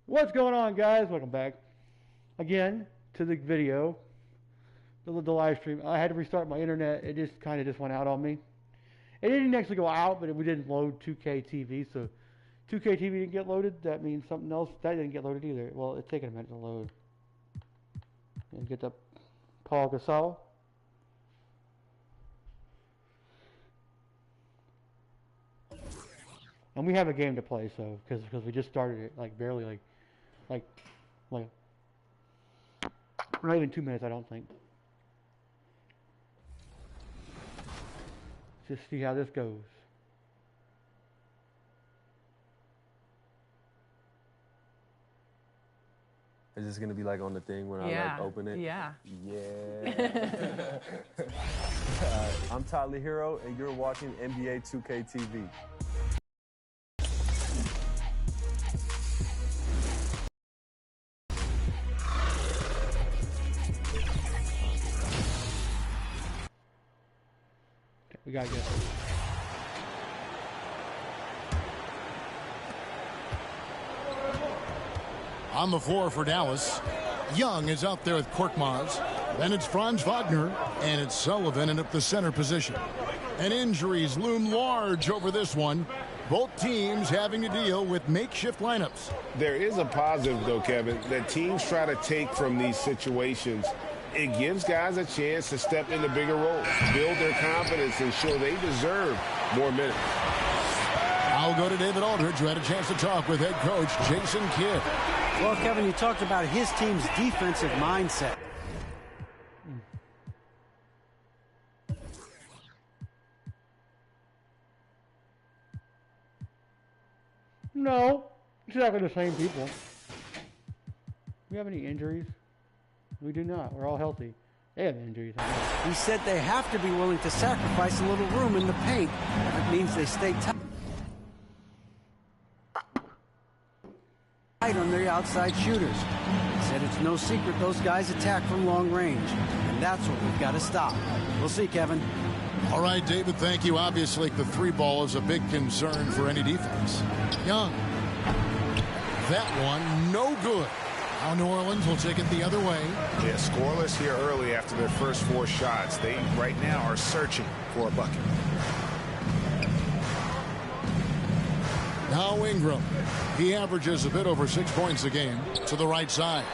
What's going on, guys? Welcome back again to the video, the live stream. I had to restart my internet. It just kind of went out on me. It didn't actually go out, but we didn't load 2K TV, so 2K TV didn't get loaded. That means something else that didn't get loaded either. Well, it's taking a minute to load. And get the Paul Gasol. And we have a game to play, so because we just started it, like barely, like not even 2 minutes, I don't think. Just see how this goes. Is this gonna be like on the thing when I like open it? Yeah. Yeah. I'm Tyler Hero, and you're watching NBA2K23. We gotta get. On the floor for Dallas, Young is out there with Korkmaz. Then it's Franz Wagner, and it's Sullivan in at the center position. And injuries loom large over this one. Both teams having to deal with makeshift lineups. There is a positive, though, Kevin, that teams try to take from these situations. It gives guys a chance to step into bigger roles, build their confidence, and show they deserve more minutes. I'll go to David Aldridge, who had a chance to talk with head coach Jason Kidd. Well, Kevin, you talked about his team's defensive mindset. No, it's exactly the same people. We have any injuries? We do not. We're all healthy. They have injuries. He said they have to be willing to sacrifice a little room in the paint if it means they stay tight on their outside shooters. He said it's no secret those guys attack from long range, and that's what we've got to stop. We'll see, Kevin. All right, David, thank you. Obviously, the three ball is a big concern for any defense. Young. That one, no good. Now New Orleans will take it the other way. Yeah, scoreless here early after their first 4 shots. They, right now, are searching for a bucket. Now Ingram. He averages a bit over 6 points a game to the right side.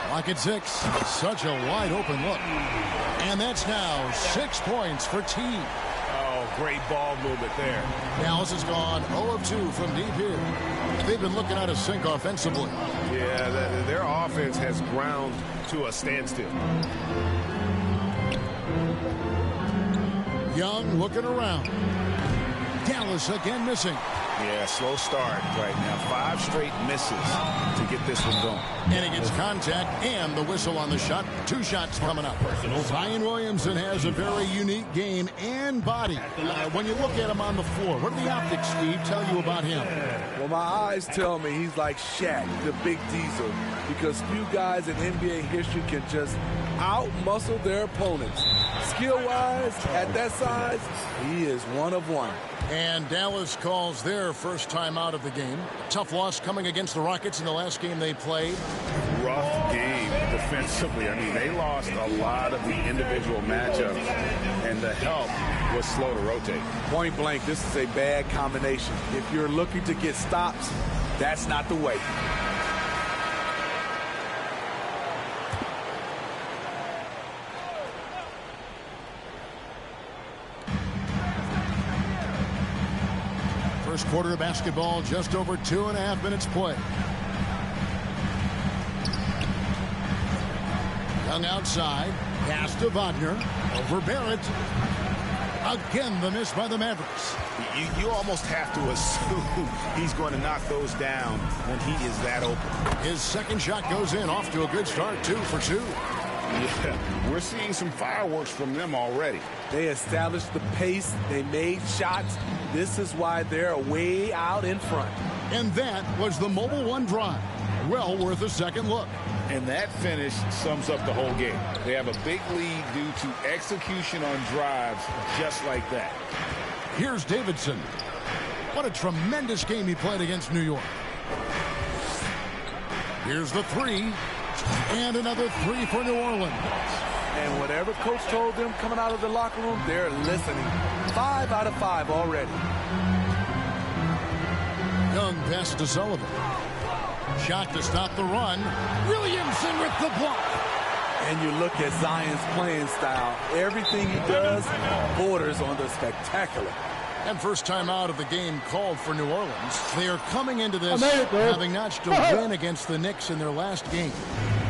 Lock at 6. Such a wide open look. And that's now 6 points for T. Oh, great ball movement there. Dallas has gone 0 of 2 from deep here. They've been looking out of sync offensively. Yeah, their offense has ground to a standstill. Young looking around. Dallas again missing. Yeah, slow start right now. 5 straight misses to get this one going. And he gets contact and the whistle on the shot. 2 shots coming up. Zion Williamson has a very unique game and body. When you look at him on the floor, what do the optics, Steve, tell you about him? Well, my eyes tell me he's like Shaq, the big diesel, because few guys in NBA history can just out-muscle their opponents. Skill-wise, at that size, he is one of one. And Dallas calls their first time out of the game. Tough loss coming against the Rockets in the last game they played. Rough game defensively. I mean, they lost a lot of the individual matchups, and the help was slow to rotate. Point blank, this is a bad combination. If you're looking to get stops, that's not the way. First quarter of basketball, just over 2.5 minutes play. Young outside, pass to Wagner, over Barrett. Again, the miss by the Mavericks. You almost have to assume he's going to knock those down when he is that open. His second shot goes in, off to a good start, 2 for 2. Yeah, we're seeing some fireworks from them already. They established the pace. They made shots. This is why they're way out in front. And that was the Mobile One drive. Well worth a second look. And that finish sums up the whole game. They have a big lead due to execution on drives just like that. Here's Davidson. What a tremendous game he played against New York. Here's the three. And another three for New Orleans. And whatever coach told them coming out of the locker room, they're listening. 5 out of 5 already. Young pass to Sullivan. Shot to stop the run. Williamson with the block. And you look at Zion's playing style. Everything he does borders on the spectacular. And first time out of the game called for New Orleans. They are coming into this having notched a win against the Knicks in their last game.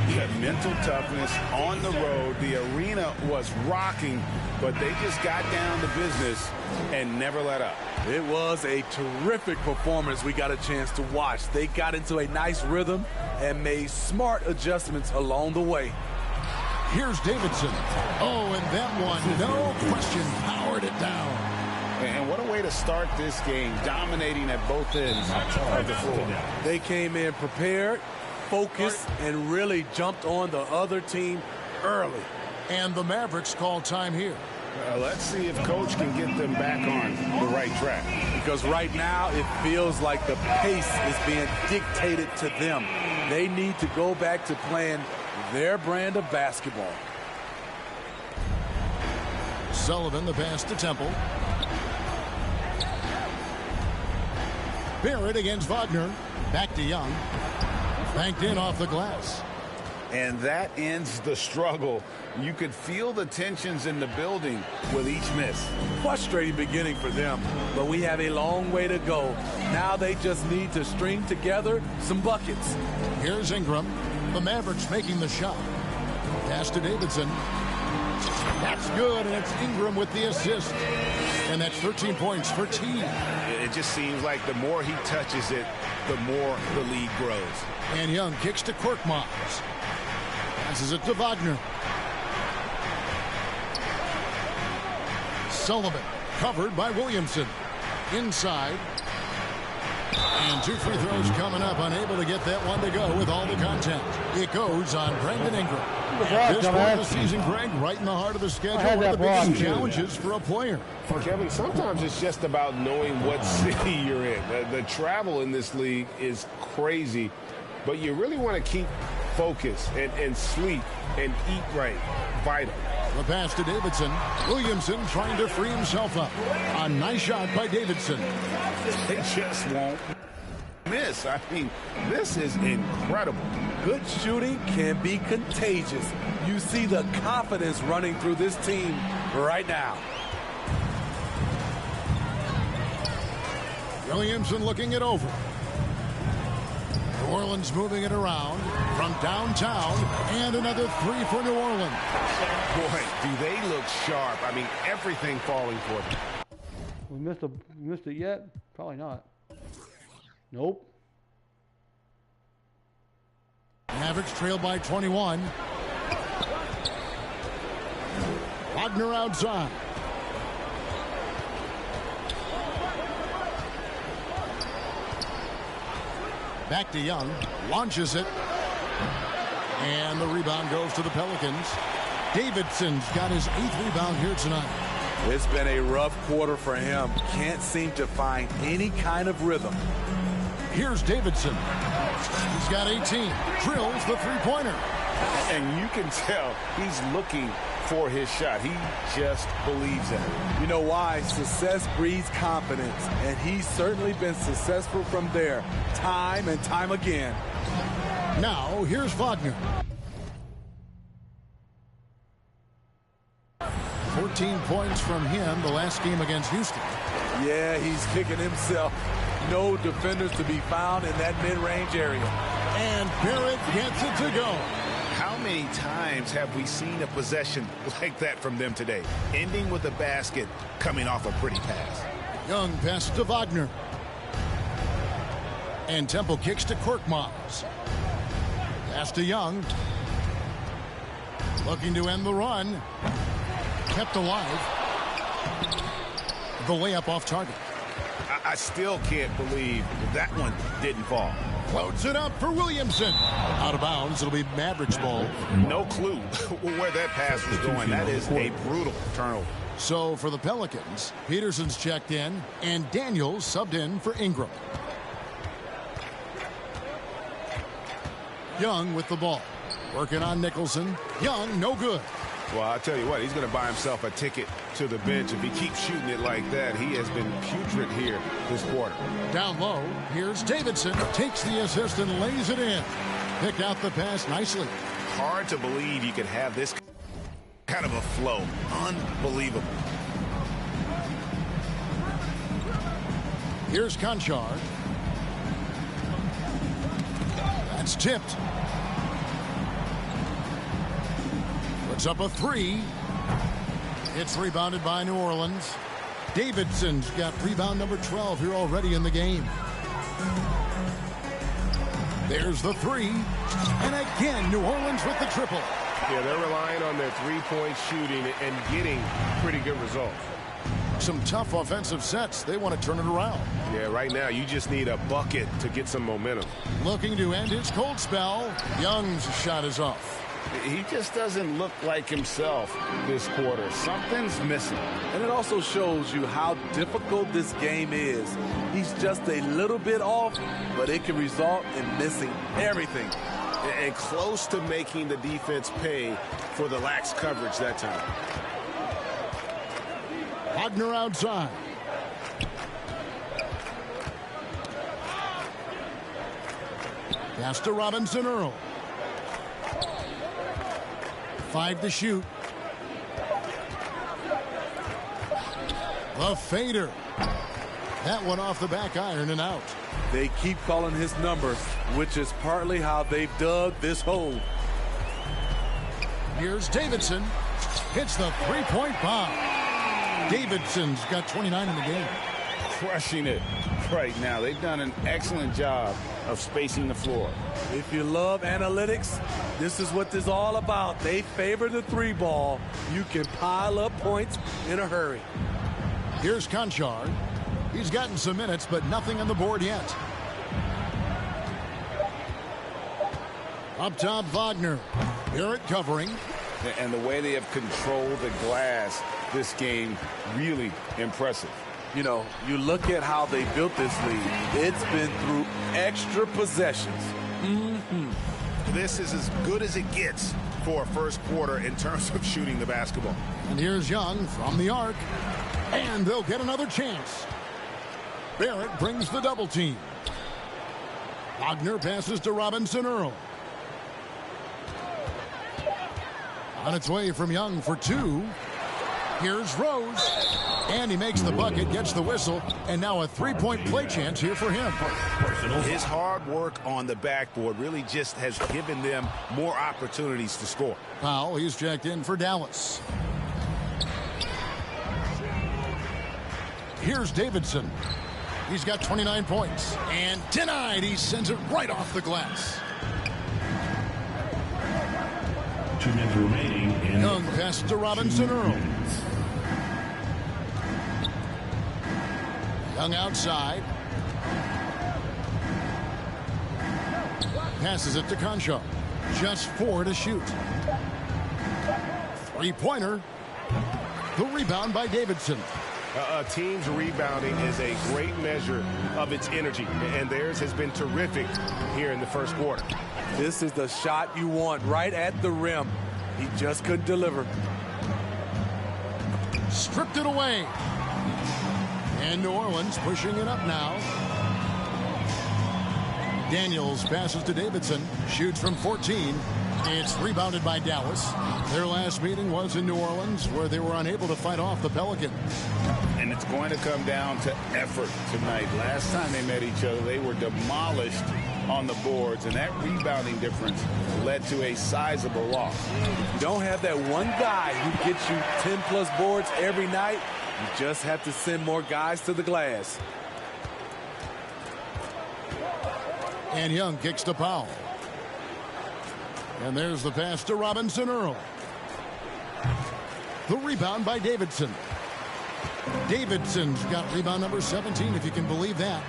Yeah, mental toughness on the road. The arena was rocking, but they just got down to business and never let up. It was a terrific performance we got a chance to watch. They got into a nice rhythm and made smart adjustments along the way. Here's Davidson. Oh, and that one, no question, powered it down. And what a way to start this game, dominating at both ends of the floor. They came in prepared, focused, and really jumped on the other team early. And the Mavericks call time here. Let's see if Coach can get them back on the right track. Because right now it feels like the pace is being dictated to them. They need to go back to playing their brand of basketball. Sullivan, the pass to Temple. Barrett against Wagner. Back to Young. Banked in off the glass. And that ends the struggle. You could feel the tensions in the building with each miss. Frustrating beginning for them, but we have a long way to go. Now they just need to string together some buckets. Here's Ingram. The Mavericks making the shot. Pass to Davidson. That's good, and it's Ingram with the assist. And that's 13 points for T. It just seems like the more he touches it, the more the lead grows. And Young kicks to Korkmaz. Passes it to Wagner. Sullivan covered by Williamson. Inside. And 2 free throws coming up. Unable to get that one to go with all the contact. It goes on Brandon Ingram. This point of the season, Greg, right in the heart of the schedule. One of the biggest challenges for a player. Kevin, sometimes it's just about knowing what city you're in. The travel in this league is crazy, but you really want to keep focus and sleep and eat right. Vital. The pass to Davidson. Williamson trying to free himself up. A nice shot by Davidson. They just won't miss. I mean, this is incredible. Good shooting can be contagious. You see the confidence running through this team right now. Williamson looking it over. New Orleans moving it around from downtown, and another three for New Orleans. Boy, do they look sharp. I mean, everything falling for them. We missed it yet? Probably not. Nope. Mavericks trail by 21. Wagner outside. Back to Young. Launches it. And the rebound goes to the Pelicans. Davidson's got his 8th rebound here tonight. It's been a rough quarter for him. Can't seem to find any kind of rhythm. Here's Davidson. He's got 18. Drills the three-pointer. And you can tell he's looking for his shot. He just believes in it. You know why? Success breeds confidence, and he's certainly been successful from there, time and time again. Now, here's Wagner. 14 points from him the last game against Houston. Yeah, he's kicking himself. No defenders to be found in that mid-range area. And Barrett gets it to go. How many times have we seen a possession like that from them today? Ending with a basket, coming off a pretty pass. Young pass to Wagner. And Temple kicks to Korkmaz. Pass to Young. Looking to end the run. Kept alive. The layup off target. I still can't believe that one didn't fall. Floats it up for Williamson. Out of bounds. It'll be Mavericks ball. No clue where that pass was going. That is a brutal turnover. So for the Pelicans, Peterson's checked in, and Daniels subbed in for Ingram. Young with the ball. Working on Nicholson. Young, no good. Well, I'll tell you what, he's going to buy himself a ticket to the bench. If he keeps shooting it like that, he has been putrid here this quarter. Down low, here's Davidson. Takes the assist and lays it in. Picked out the pass nicely. Hard to believe you could have this kind of a flow. Unbelievable. Here's Conchar. That's tipped. Puts up a three. It's rebounded by New Orleans. Davidson's got rebound number 12 here already in the game. There's the three. And again, New Orleans with the triple. Yeah, they're relying on their three-point shooting and getting pretty good results. Some tough offensive sets. They want to turn it around. Yeah, right now you just need a bucket to get some momentum. Looking to end his cold spell. Young's shot is off. He just doesn't look like himself this quarter. Something's missing. And it also shows you how difficult this game is. He's just a little bit off, but it can result in missing everything. And close to making the defense pay for the lax coverage that time. Wagner outside. Pass to Robinson Earl. 5 to shoot. The fader. That one off the back iron and out. They keep calling his number, which is partly how they've dug this hole. Here's Davidson. Hits the three-point bomb. Davidson's got 29 in the game. Crushing it right now. They've done an excellent job of spacing the floor. If you love analytics, this is what this is all about. They favor the three ball. You can pile up points in a hurry. Here's Conchar. He's gotten some minutes, but nothing on the board yet. Up top, Wagner. Barrett covering. And the way they have controlled the glass this game, really impressive. You know, you look at how they built this lead. It's been through extra possessions. This is as good as it gets for a first quarter in terms of shooting the basketball. And here's Young from the arc. And they'll get another chance. Barrett brings the double team. Wagner passes to Robinson Earl. On its way from Young for two. Here's Rose. And he makes the bucket, gets the whistle, and now a three-point play chance here for him. His hard work on the backboard really just has given them more opportunities to score. Powell, he's checked in for Dallas. Here's Davidson. He's got 29 points. And denied. He sends it right off the glass. 2 minutes remaining. Young passes to Robinson Earl. Young outside. Passes it to Conchar. Just 4 to shoot. Three-pointer. The rebound by Davidson. A team's rebounding is a great measure of its energy, and theirs has been terrific here in the first quarter. This is the shot you want right at the rim. He just couldn't deliver. Stripped it away. And New Orleans pushing it up now. Daniels passes to Davidson. Shoots from 14. It's rebounded by Dallas. Their last meeting was in New Orleans, where they were unable to fight off the Pelicans. And it's going to come down to effort tonight. Last time they met each other, they were demolished on the boards, and that rebounding difference led to a sizable loss. You don't have that one guy who gets you 10-plus boards every night. You just have to send more guys to the glass. And Young kicks to Powell. And there's the pass to Robinson Earl. The rebound by Davidson. Davidson's got rebound number 17, if you can believe that.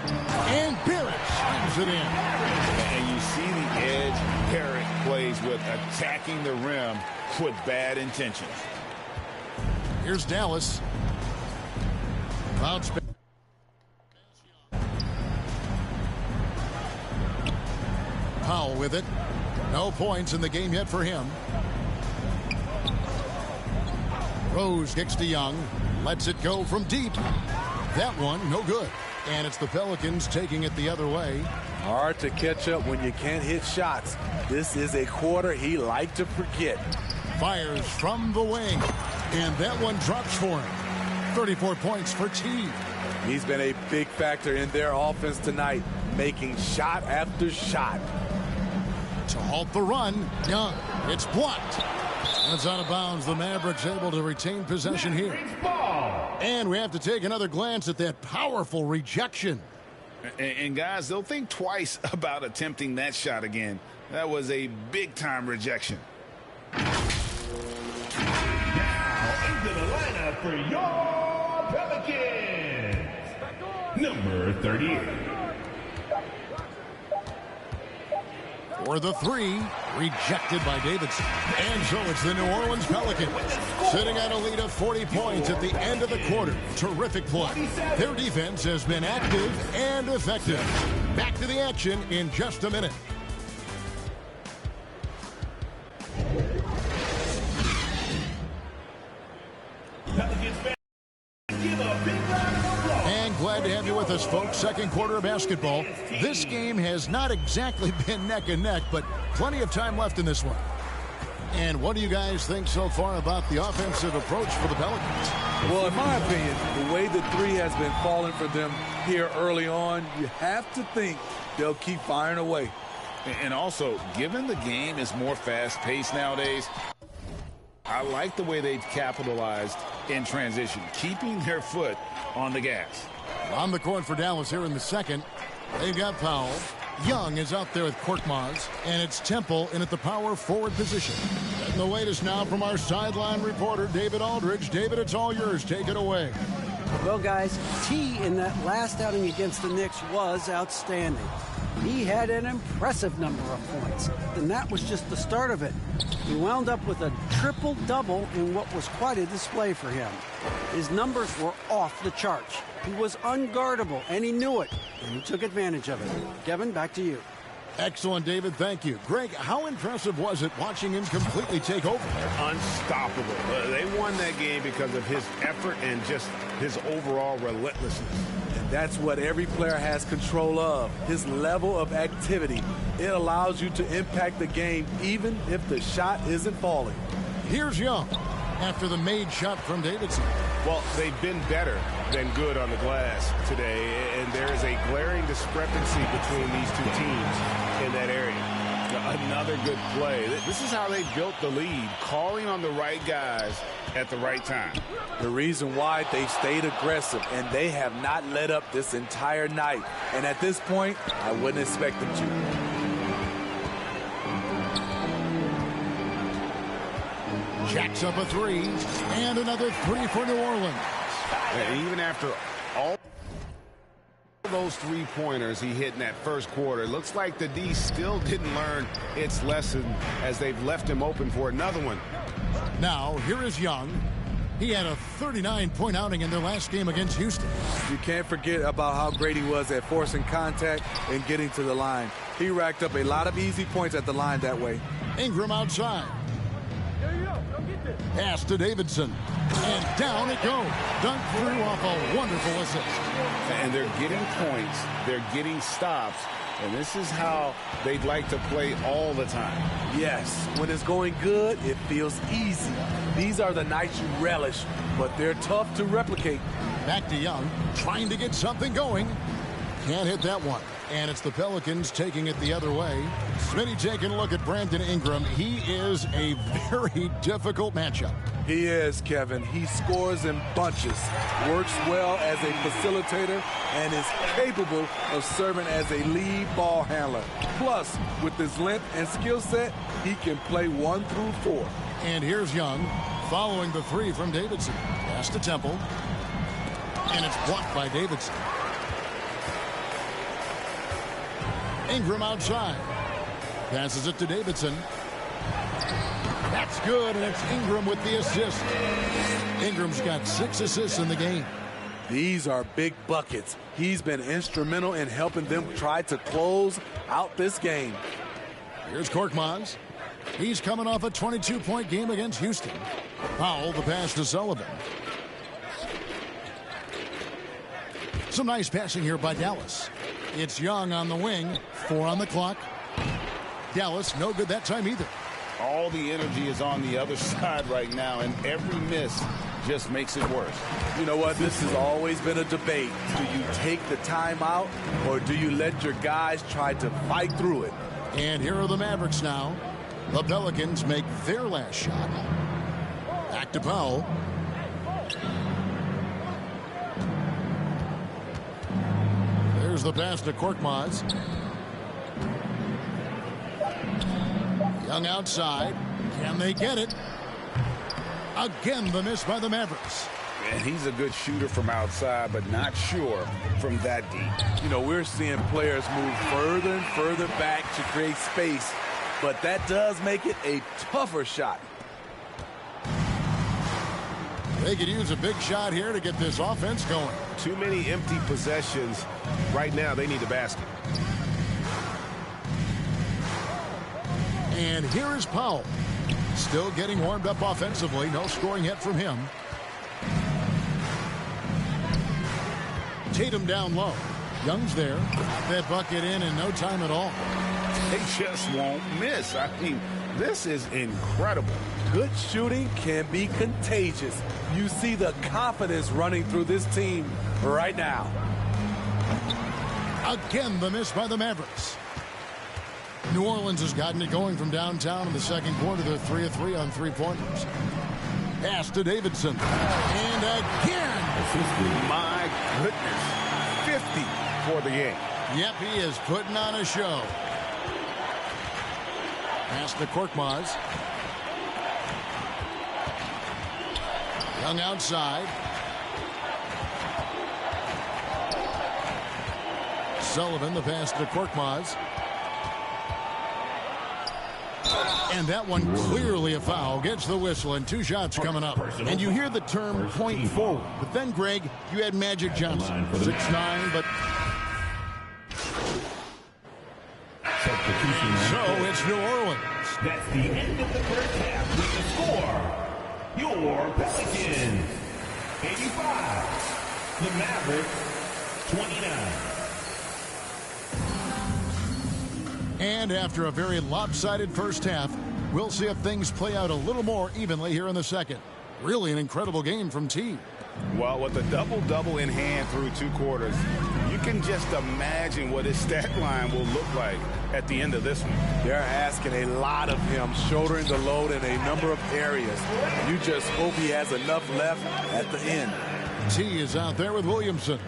And Barrett slams it in. And you see the edge Barrett plays with, attacking the rim with bad intentions. Here's Dallas. Bounce back. Powell with it. No points in the game yet for him. Rose kicks to Young. Lets it go from deep. That one, no good. And it's the Pelicans taking it the other way. Hard to catch up when you can't hit shots. This is a quarter he liked to forget. Fires from the wing. And that one drops for him. 34 points for T. He's been a big factor in their offense tonight, making shot after shot. To halt the run, Young. It's blocked. And it's out of bounds. The Mavericks able to retain possession here. And we have to take another glance at that powerful rejection. And guys, they'll think twice about attempting that shot again. That was a big-time rejection. Now into the lineup for your Pelicans, number 38. For the three, rejected by Davidson. And so it's the New Orleans Pelicans sitting at a lead of 40 points at the end of the quarter. Terrific play. Their defense has been active and effective. Back to the action in just a minute. And glad to have you with us, folks. Second quarter of basketball. This game has not exactly been neck and neck, but plenty of time left in this one. And what do you guys think so far about the offensive approach for the Pelicans? Well, in my opinion, the way the three has been falling for them here early on, you have to think they'll keep firing away. And also, given the game is more fast-paced nowadays, I like the way they've capitalized in transition, keeping their foot on the gas. On the court for Dallas here in the second, they've got Powell. Young is out there with Korkmaz, and it's Temple in at the power forward position. And the latest now from our sideline reporter, David Aldridge. David, it's all yours. Take it away. Well, guys, T in that last outing against the Knicks was outstanding. He had an impressive number of points, and that was just the start of it. He wound up with a triple-double in what was quite a display for him. His numbers were off the charts. He was unguardable, and he knew it, and he took advantage of it. Kevin, back to you. Excellent, David. Thank you. Greg, how impressive was it watching him completely take over? Unstoppable. They won that game because of his effort and just his overall relentlessness. And that's what every player has control of, his level of activity. It allows you to impact the game even if the shot isn't falling. Here's Young after the made shot from Davidson. Well, they've been better than good on the glass today, and there is a glaring discrepancy between these two teams in that area. Another good play. This is how they built the lead, calling on the right guys at the right time. The reason why they've stayed aggressive, and they have not let up this entire night. And at this point, I wouldn't expect them to. Jacks up a three, and another three for New Orleans. And even after all those three-pointers he hit in that first quarter, it looks like the D still didn't learn its lesson as they've left him open for another one. Now, here is Young. He had a 39-point outing in their last game against Houston. You can't forget about how great he was at forcing contact and getting to the line. He racked up a lot of easy points at the line that way. Ingram outside. Pass to Davidson. And down it goes. Dunk through off a wonderful assist. And they're getting points. They're getting stops. And this is how they'd like to play all the time. Yes, when it's going good, it feels easy. These are the nights you relish, but they're tough to replicate. Back to Young, trying to get something going. Can't hit that one. And it's the Pelicans taking it the other way. Smitty taking a look at Brandon Ingram. He is a very difficult matchup. He is, Kevin. He scores in bunches, works well as a facilitator, and is capable of serving as a lead ball handler. Plus, with his length and skill set, he can play 1 through 4. And here's Young following the three from Davidson. Pass to Temple. And it's blocked by Davidson. Ingram outside. Passes it to Davidson. That's good, and it's Ingram with the assist. Ingram's got 6 assists in the game. These are big buckets. He's been instrumental in helping them try to close out this game. Here's Korkmaz. He's coming off a 22-point game against Houston. Powell, the pass to Sullivan. Some nice passing here by Dallas. It's Young on the wing. 4 on the clock. Dallas, no good that time either. All the energy is on the other side right now, and every miss just makes it worse. You know what? This has always been a debate. Do you take the timeout, or do you let your guys try to fight through it? And here are the Mavericks now. The Pelicans make their last shot. Back to Powell. There's the pass to Korkmaz. Young outside. Can they get it? Again, the miss by the Mavericks. And he's a good shooter from outside, but not sure from that deep. You know, we're seeing players move further and further back to create space, but that does make it a tougher shot. They could use a big shot here to get this offense going. Too many empty possessions. Right now, they need a basket. And here is Powell. Still getting warmed up offensively. No scoring yet from him. Tatum down low. Young's there. That bucket in no time at all. They just won't miss. I mean, this is incredible. Good shooting can be contagious. You see the confidence running through this team right now. Again, the miss by the Mavericks. New Orleans has gotten it going from downtown in the second quarter. They're 3 of 3 on three-pointers. Pass to Davidson. And again. My goodness. 50 for the game. Yep, he is putting on a show. Pass to Korkmaz. Young outside. Sullivan, the pass to Korkmaz. And that one clearly a foul. Gets the whistle, and 2 shots coming up. And you hear the term point forward. But then, Greg, you had Magic Johnson. 6'9", but... So it's New Orleans. That's the end of the first half with the score. Your Pelicans, 85. The Mavericks, 29. And after a very lopsided first half, we'll see if things play out a little more evenly here in the second. Really an incredible game from T. Well, with a double-double in hand through 2 quarters, you can just imagine what his stat line will look like at the end of this one. They're asking a lot of him, shouldering the load in a number of areas. You just hope he has enough left at the end. T is out there with Williamson.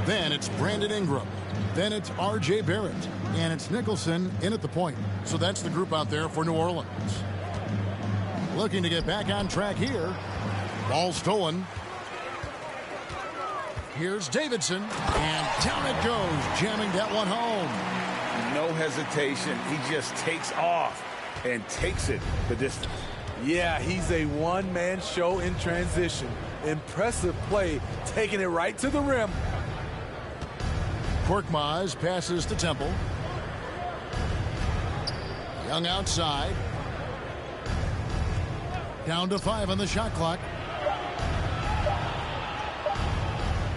Then it's Brandon Ingram. Then it's R.J. Barrett. And it's Nicholson in at the point. So that's the group out there for New Orleans. Looking to get back on track here. Ball stolen. Here's Davidson. And down it goes, jamming that one home. No hesitation. He just takes off and takes it the distance. Yeah, he's a one-man show in transition. Impressive play, taking it right to the rim. Korkmaz passes to Temple. Young outside. Down to 5 on the shot clock.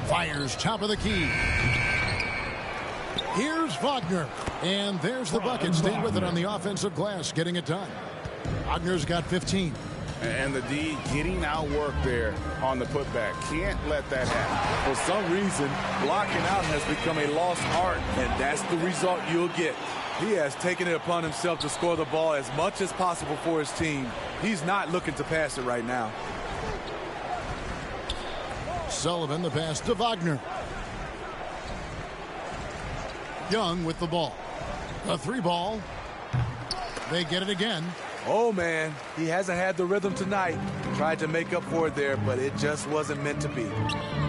Fires top of the key. Here's Wagner. And there's the bucket. Stay with it on the offensive glass, getting it done. Wagner's got 15. And the D getting outworked there on the putback. Can't let that happen. For some reason, blocking out has become a lost art, and that's the result you'll get. He has taken it upon himself to score the ball as much as possible for his team. He's not looking to pass it right now. Sullivan, the pass to Wagner. Young with the ball. A 3 ball. They get it again. Oh, man, he hasn't had the rhythm tonight. Tried to make up for it there, but it just wasn't meant to be.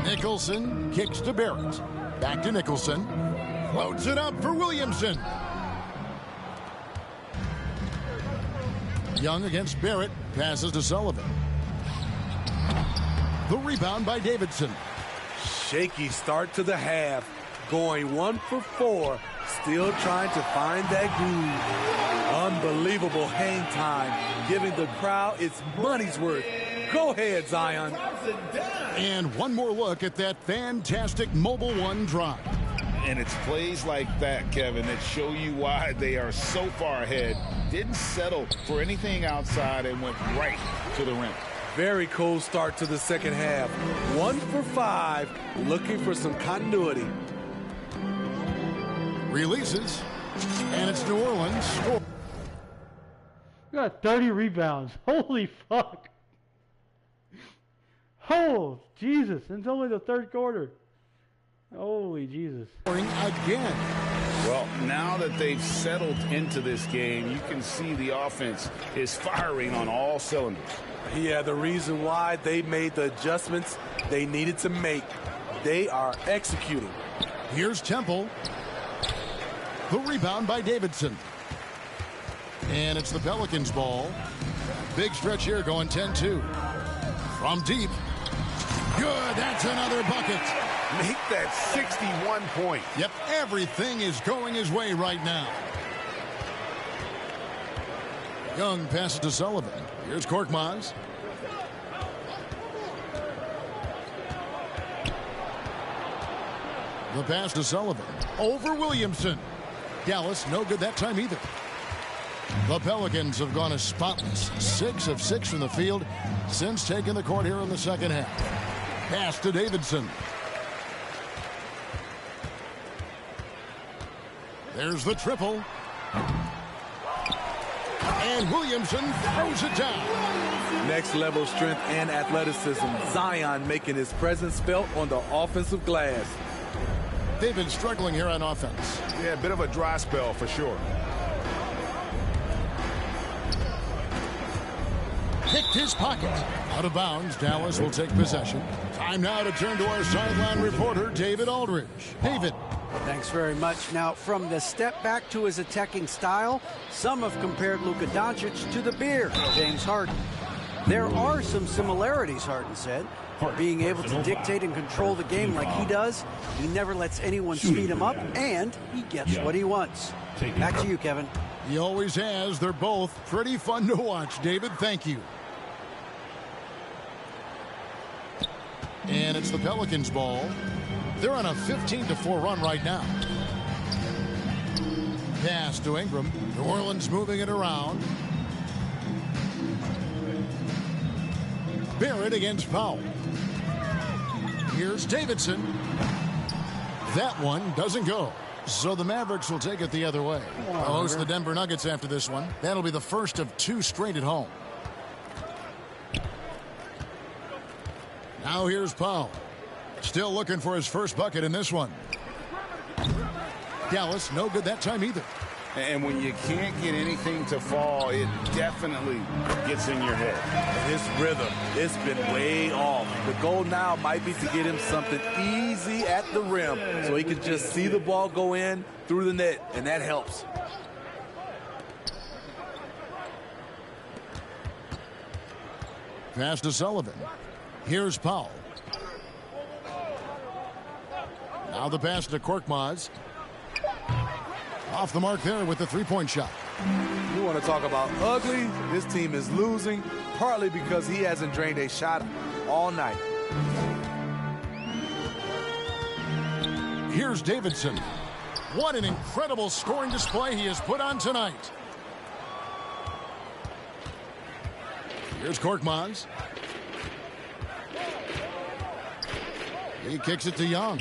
Nicholson kicks to Barrett. Back to Nicholson. Floats it up for Williamson. Young against Barrett. Passes to Sullivan. The rebound by Davidson. Shaky start to the half. Going 1 for 4. Still trying to find that groove. Unbelievable hang time, giving the crowd its money's worth. Go ahead, Zion. And one more look at that fantastic Mobile One drive. And it's plays like that, Kevin, that show you why they are so far ahead. Didn't settle for anything outside and went right to the rim. Very cool start to the second half. 1 for 5, looking for some continuity. Releases, and it's New Orleans. We got 30 rebounds. Holy fuck. Oh, Jesus. It's only the third quarter. Holy Jesus. Again. Well, now that they've settled into this game, you can see the offense is firing on all cylinders. Yeah, the reason why they made the adjustments they needed to make. They are executing. Here's Temple. The rebound by Davidson. And it's the Pelicans' ball. Big stretch here going 10-2. From deep. Good, that's another bucket. Make that 61 point. Yep, everything is going his way right now. Young passes to Sullivan. Here's Korkmaz. The pass to Sullivan. Over Williamson. Dallas, no good that time either. The Pelicans have gone as spotless. 6 of 6 from the field since taking the court here in the second half. Pass to Davidson. There's the triple. And Williamson throws it down. Next level strength and athleticism. Zion making his presence felt on the offensive glass. They've been struggling here on offense. Yeah, a bit of a dry spell for sure. Picked his pocket. Out of bounds, Dallas will take possession. Time now to turn to our sideline reporter, David Aldridge. David. Thanks very much. Now, from the step back to his attacking style, some have compared Luka Doncic to the bear, James Harden. There are some similarities, Harden said. Being able to dictate and control the game like he does, he never lets anyone speed him up, and he gets what he wants. Back to you, Kevin. He always has. They're both pretty fun to watch, David. Thank you. And it's the Pelicans' ball. They're on a 15-4 run right now. Pass to Ingram. New Orleans moving it around. Barrett against Powell. Here's Davidson. That one doesn't go. So the Mavericks will take it the other way. They'll host the Denver Nuggets after this one. That'll be the first of 2 straight at home. Now here's Powell. Still looking for his first bucket in this one. Dallas, no good that time either. And when you can't get anything to fall, it definitely gets in your head. His rhythm, it's been way off. The goal now might be to get him something easy at the rim so he can just see the ball go in through the net, and that helps. Pass to Sullivan. Here's Powell. Now the pass to Korkmaz. Off the mark there with the three-point shot. You want to talk about ugly? This team is losing, partly because he hasn't drained a shot all night. Here's Davidson. What an incredible scoring display he has put on tonight. Here's Korkmaz. He kicks it to Young.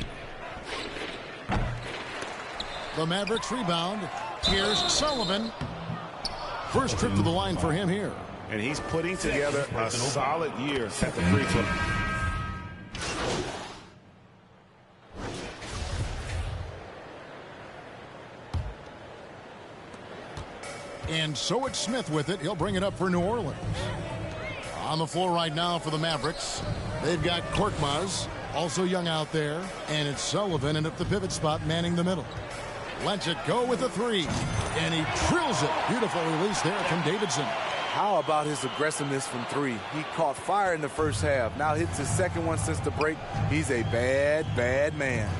The Mavericks rebound. Here's Sullivan. First trip to the line for him here. And he's putting together a solid year at the free throw. And so it's Smith with it. He'll bring it up for New Orleans. On the floor right now for the Mavericks. They've got Korkmaz, also Young out there. And it's Sullivan in at the pivot spot, manning the middle. Lets it go with a three. And he drills it. Beautiful release there from Davidson. How about his aggressiveness from three? He caught fire in the first half. Now hits his second one since the break. He's a bad, bad man.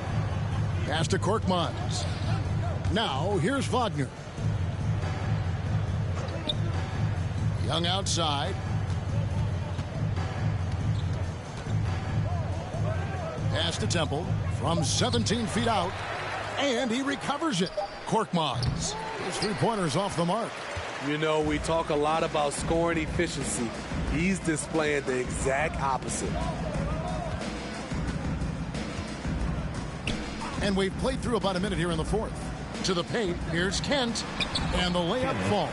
Pass to Korkmaz. Now here's Wagner. Young outside. Pass to Temple from 17 feet out. And he recovers it. Korkmaz. His three-pointers off the mark. You know, we talk a lot about scoring efficiency. He's displaying the exact opposite. And we've played through about a minute here in the fourth. To the paint, here's Kent. And the layup falls.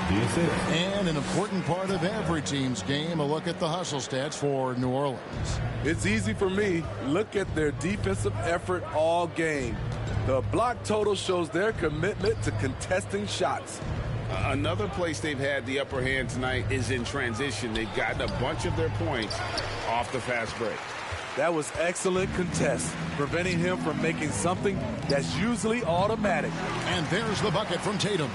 And an important part of every team's game, a look at the hustle stats for New Orleans. It's easy for me. Look at their defensive effort all game. The block total shows their commitment to contesting shots. Another place they've had the upper hand tonight is in transition. They've gotten a bunch of their points off the fast break. That was excellent contest, preventing him from making something that's usually automatic. And there's the bucket from Tatum.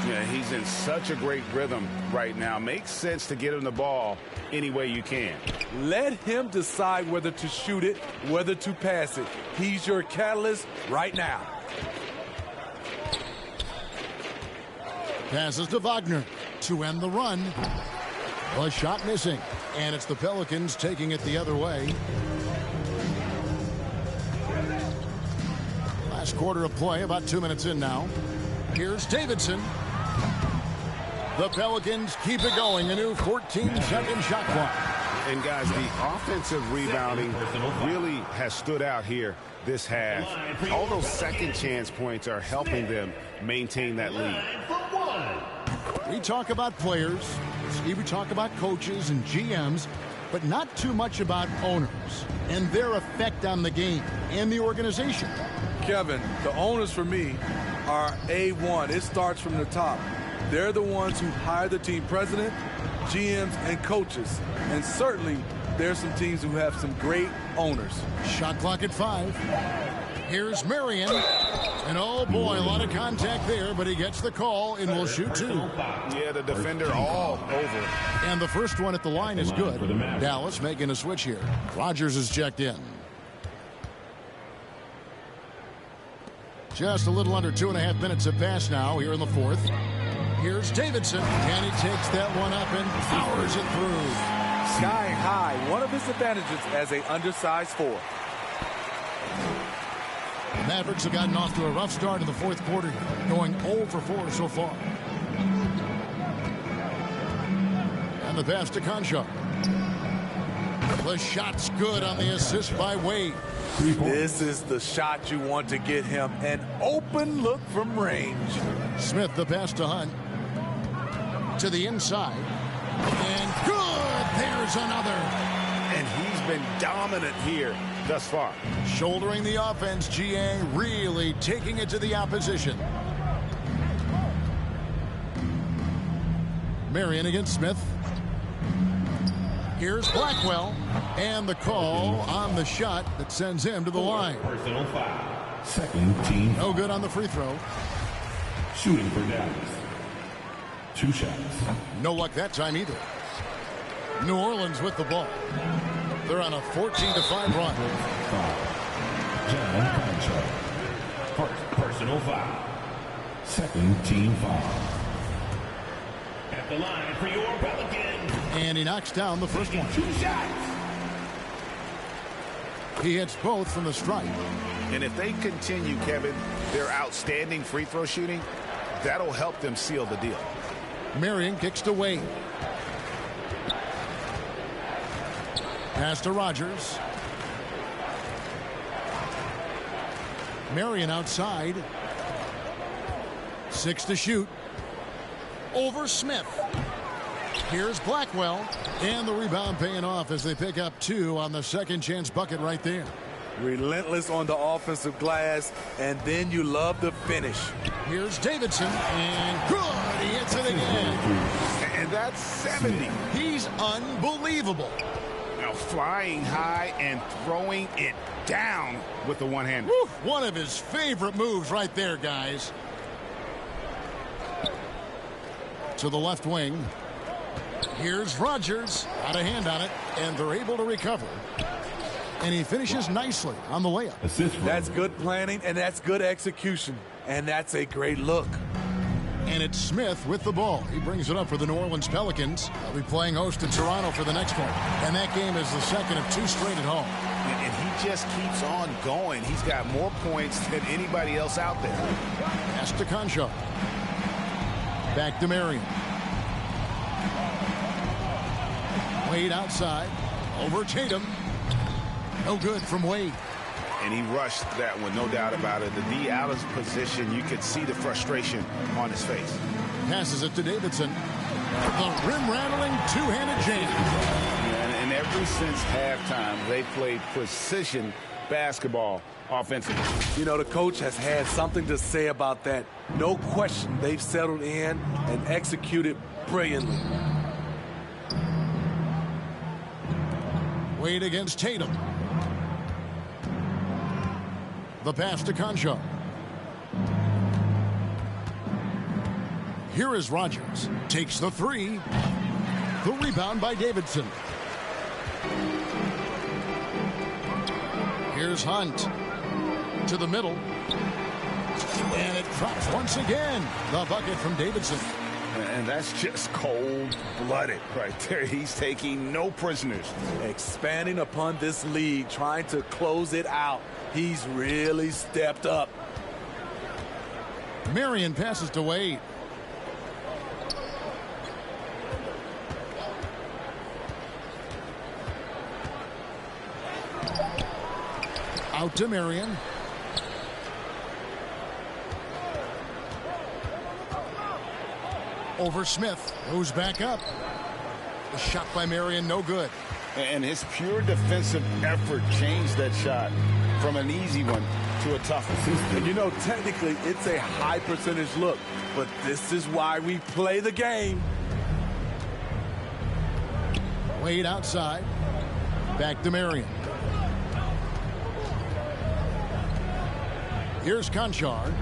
Yeah, he's in such a great rhythm right now. Makes sense to get him the ball any way you can. Let him decide whether to shoot it, whether to pass it. He's your catalyst right now. Passes to Wagner to end the run. A shot missing. And it's the Pelicans taking it the other way. Last quarter of play, about 2 minutes in now. Here's Davidson. The Pelicans keep it going. A new 14-second shot clock. And guys, the offensive rebounding really has stood out here this half. All those second chance points are helping them maintain that lead. We talk about players, we talk about coaches and GMs, but not too much about owners and their effect on the game and the organization. Kevin, the owners for me are A1. It starts from the top. They're the ones who hire the team president, GMs, and coaches. And certainly, there's some teams who have some great owners. Shot clock at 5. Here's Marion. And oh boy, a lot of contact there, but he gets the call and will shoot 2. Yeah, the defender all over. And the first one at the line is good. Dallas making a switch here. Rogers is checked in. Just a little under 2.5 minutes have passed now here in the fourth. Here's Davidson, and he takes that one up and powers it through. Sky high, one of his advantages as an undersized 4. Mavericks have gotten off to a rough start in the fourth quarter, going 0 for 4 so far. And the pass to Conchar. The shot's good on the assist by Wade. This is the shot you want to get him, an open look from range. Smith, the pass to Hunt. To the inside. And good! There's another. And he's been dominant here thus far. Shouldering the offense, GA really taking it to the opposition. Marion against Smith. Here's Blackwell. And the call on the shot that sends him to the line. Personal foul. Second team. No good on the free throw. Shooting for Dallas. 2 shots. No luck that time either. New Orleans with the ball. They're on a 14-5 run. John Conchar. First personal foul. Second team foul. At the line for your Pelicans. And he knocks down the first one. 2 shots. He hits both from the stripe. And if they continue, Kevin, their outstanding free throw shooting, that'll help them seal the deal. Marion kicks to Wade. Pass to Rogers. Marion outside. 6 to shoot. Over Smith. Here's Blackwell. And the rebound paying off as they pick up 2 on the second chance bucket right there. Relentless on the offensive glass, and then you love the finish. Here's Davidson, and good! He hits it again. And that's 70. He's unbelievable. Now flying high and throwing it down with the one-hander. One of his favorite moves right there, guys. To the left wing. Here's Rogers. Out of hand on it, and they're able to recover. And he finishes nicely on the layup. That's good planning, and that's good execution. And that's a great look. And it's Smith with the ball. He brings it up for the New Orleans Pelicans. They'll be playing host to Toronto for the next one. And that game is the second of 2 straight at home. And he just keeps on going. He's got more points than anybody else out there. Pass to Concho. Back to Marion. Wade outside. Over Tatum. No good from Wade. And he rushed that one, no doubt about it. The D out of position, you could see the frustration on his face. Passes it to Davidson. The rim-rattling two-handed jam. And ever since halftime, they played precision basketball offensively. You know, the coach has had something to say about that. No question, they've settled in and executed brilliantly. Wade against Tatum. The pass to Concho. Here is Rogers. Takes the 3. The rebound by Davidson. Here's Hunt. To the middle. And it drops once again. The bucket from Davidson. And that's just cold-blooded right there. He's taking no prisoners. Expanding upon this lead, trying to close it out. He's really stepped up. Marion passes to Wade. Out to Marion. Over Smith, goes back up. The shot by Marion, no good. And his pure defensive effort changed that shot from an easy one to a tough one. And you know, technically, it's a high percentage look, but this is why we play the game. Wade outside. Back to Marion. Here's Conchar.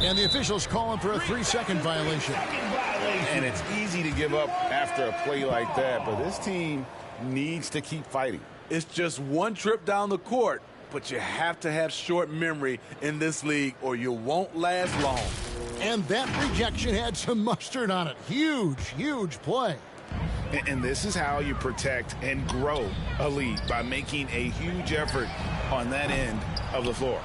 And the officials calling for a 3-second violation. And it's easy to give up after a play like that, but this team needs to keep fighting. It's just one trip down the court, but you have to have short memory in this league or you won't last long. And that rejection had some mustard on it. Huge, huge play. And this is how you protect and grow a lead, by making a huge effort on that end of the floor.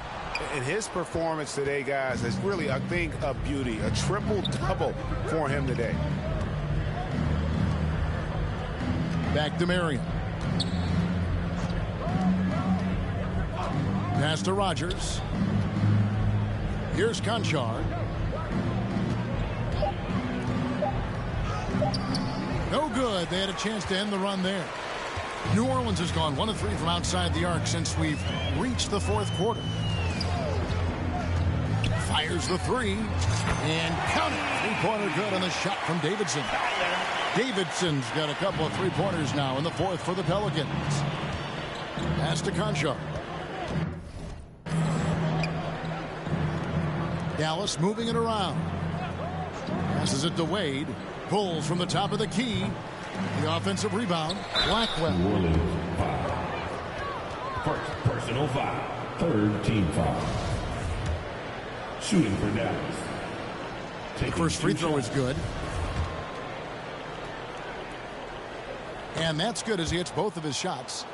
And his performance today, guys, is really a thing of beauty. A triple-double for him today. Back to Marion. Pass to Rogers. Here's Conchar. No good. They had a chance to end the run there. New Orleans has gone 1 of 3 from outside the arc since we've reached the 4th quarter. Fires the 3. And count it. 3-pointer good on the shot from Davidson. Davidson's got a couple of 3-pointers now in the 4th for the Pelicans. Pass to Concho. Dallas moving it around. Passes it to Wade. Pulls from the top of the key. The offensive rebound. Blackwell. New Orleans foul. First personal foul. Third team foul. Shooting for Dallas. The first free throw is good. And that's good as he hits both of his shots.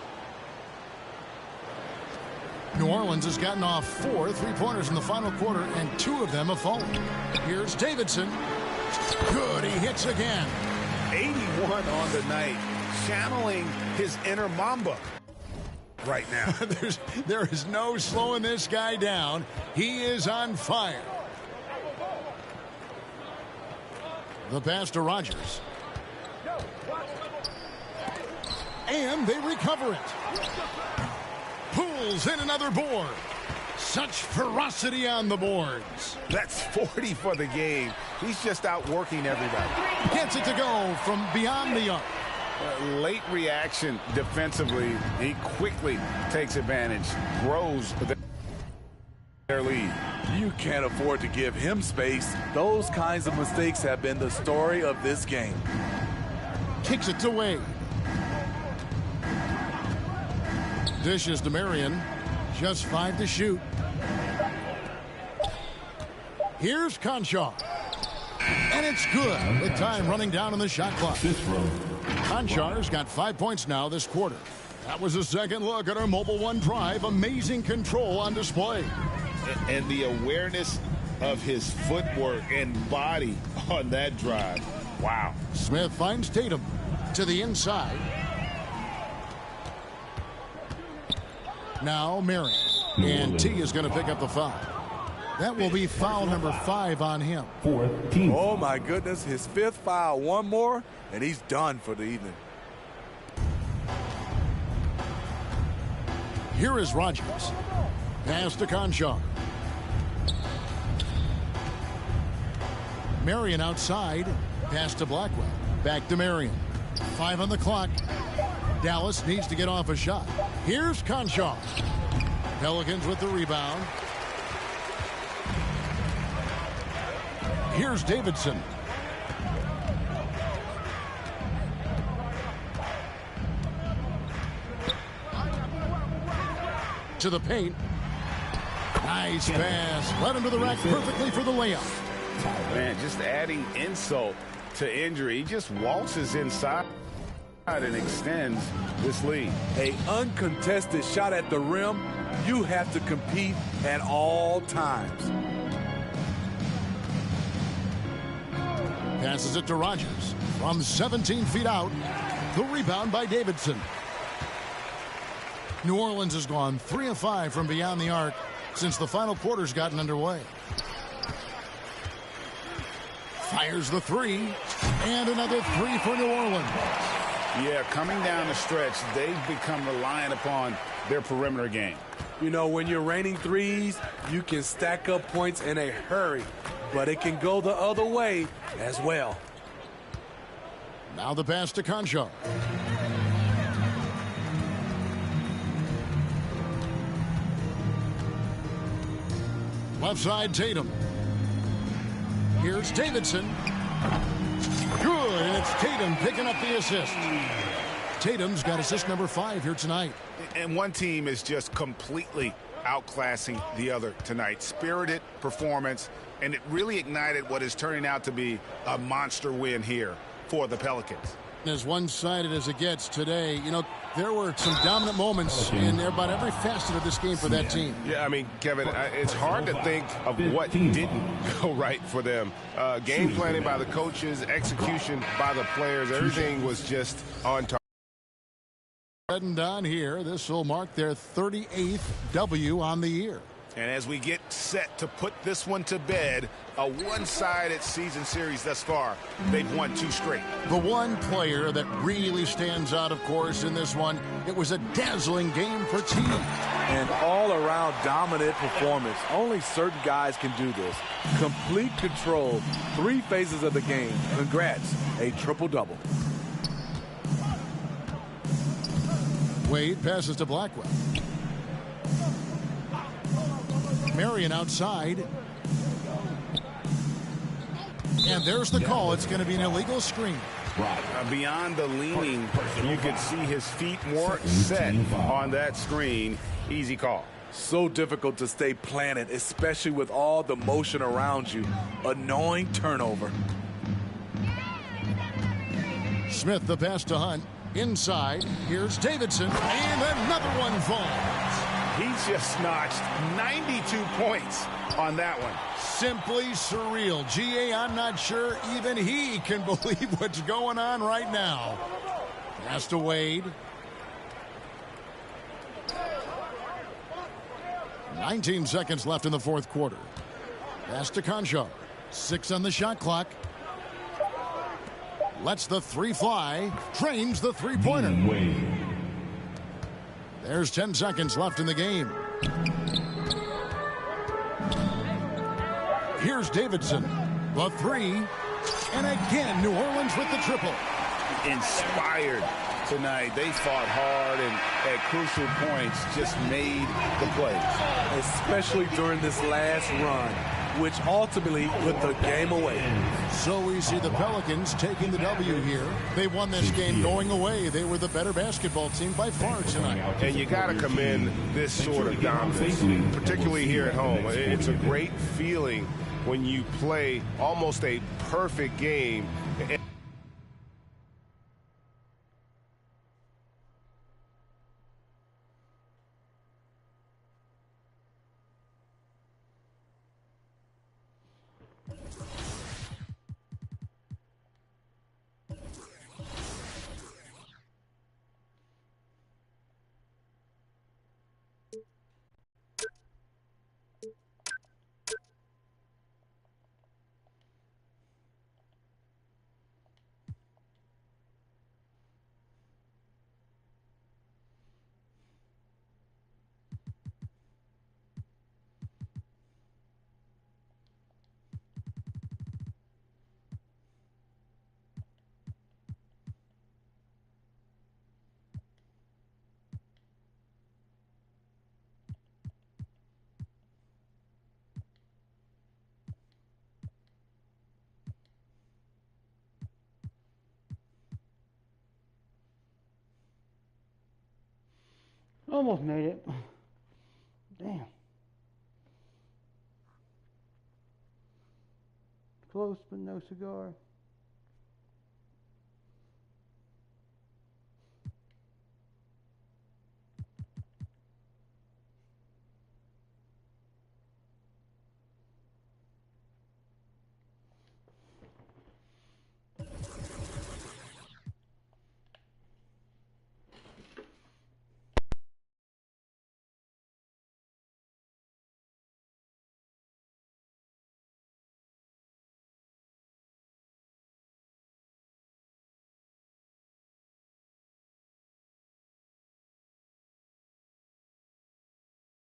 New Orleans has gotten off 4 3-pointers in the final quarter, and 2 of them have fallen. Here's Davidson. Good, he hits again. 81 on the night, channeling his inner Mamba right now. There is no slowing this guy down. He is on fire. The pass to Rogers. And they recover it. Pulls in another board. Such ferocity on the boards. That's 40 for the game. He's just outworking everybody. Gets it to go from beyond the arc. Late reaction defensively. He quickly takes advantage, grows their lead. You can't afford to give him space. Those kinds of mistakes have been the story of this game. Kicks it to Wade. Dishes to Marion. Just 5 to shoot. Here's Conchar. And it's good with time running down on the shot clock. Conchar's got 5 points now this quarter. That was a second look at our Mobile One drive. Amazing control on display. And the awareness of his footwork and body on that drive. Wow. Smith finds Tatum to the inside. Now Marion. And T is going to pick up the foul. That will be foul number 5 on him. Oh, my goodness. His 5th foul. One more, and he's done for the evening. Here is Rogers. Pass to Conchar. Marion outside. Pass to Blackwell. Back to Marion. 5 on the clock. Dallas needs to get off a shot. Here's Conchar. Pelicans with the rebound. Here's Davidson. To the paint. Nice pass. Led him to the rack perfectly for the layup. Man, just adding insult to injury. He just waltzes inside and extends this lead. An uncontested shot at the rim. You have to compete at all times. Passes it to Rogers. From 17 feet out. The rebound by Davidson. New Orleans has gone 3 of 5 from beyond the arc since the final quarter's gotten underway. Fires the 3. And another 3 for New Orleans. Yeah, coming down the stretch, they've become reliant upon their perimeter game. You know, when you're raining threes, you can stack up points in a hurry, but it can go the other way as well. Now the pass to Conchar. Left side, Tatum. Here's Davidson. Good, and it's Tatum picking up the assist. Tatum's got assist number 5 here tonight. And one team is just completely outclassing the other tonight. Spirited performance, and it really ignited what is turning out to be a monster win here for the Pelicans. As one-sided as it gets today, you know, there were some dominant moments in about every facet of this game for that team. Yeah, I mean, Kevin, it's hard to think of what didn't go right for them. Game planning by the coaches, execution by the players, everything was just on target. And down here, this will mark their 38th W on the year. And as we get set to put this one to bed, a one-sided season series thus far, they've won 2 straight. The one player that really stands out, of course, in this one, it was a dazzling game for T. An all-around dominant performance. Only certain guys can do this. Complete control, 3 phases of the game. Congrats, a triple-double. Wade passes to Blackwell. Marion outside. And there's the call. It's going to be an illegal screen. Beyond the leaning, you could see his feet more set on that screen. Easy call. So difficult to stay planted, especially with all the motion around you. Annoying turnover. Smith the pass to Hunt. Inside, here's Davidson, and another one falls. He's just notched 92 points on that one. Simply surreal. G.A., I'm not sure even he can believe what's going on right now. Pass to Wade. 19 seconds left in the 4th quarter. Pass to Conchar. 6 on the shot clock. Lets the 3 fly. Trains the 3-pointer. There's 10 seconds left in the game. Here's Davidson. The 3. And again, New Orleans with the triple. Inspired tonight. They fought hard and at crucial points just made the plays. Especially during this last run, which ultimately put the game away. So we see the Pelicans taking the W here. They won this game going away. They were the better basketball team by far tonight. And you got to commend this sort of dominance, particularly here at home. It's a great feeling when you play almost a perfect game. Almost made it. Damn. Close, but no cigar.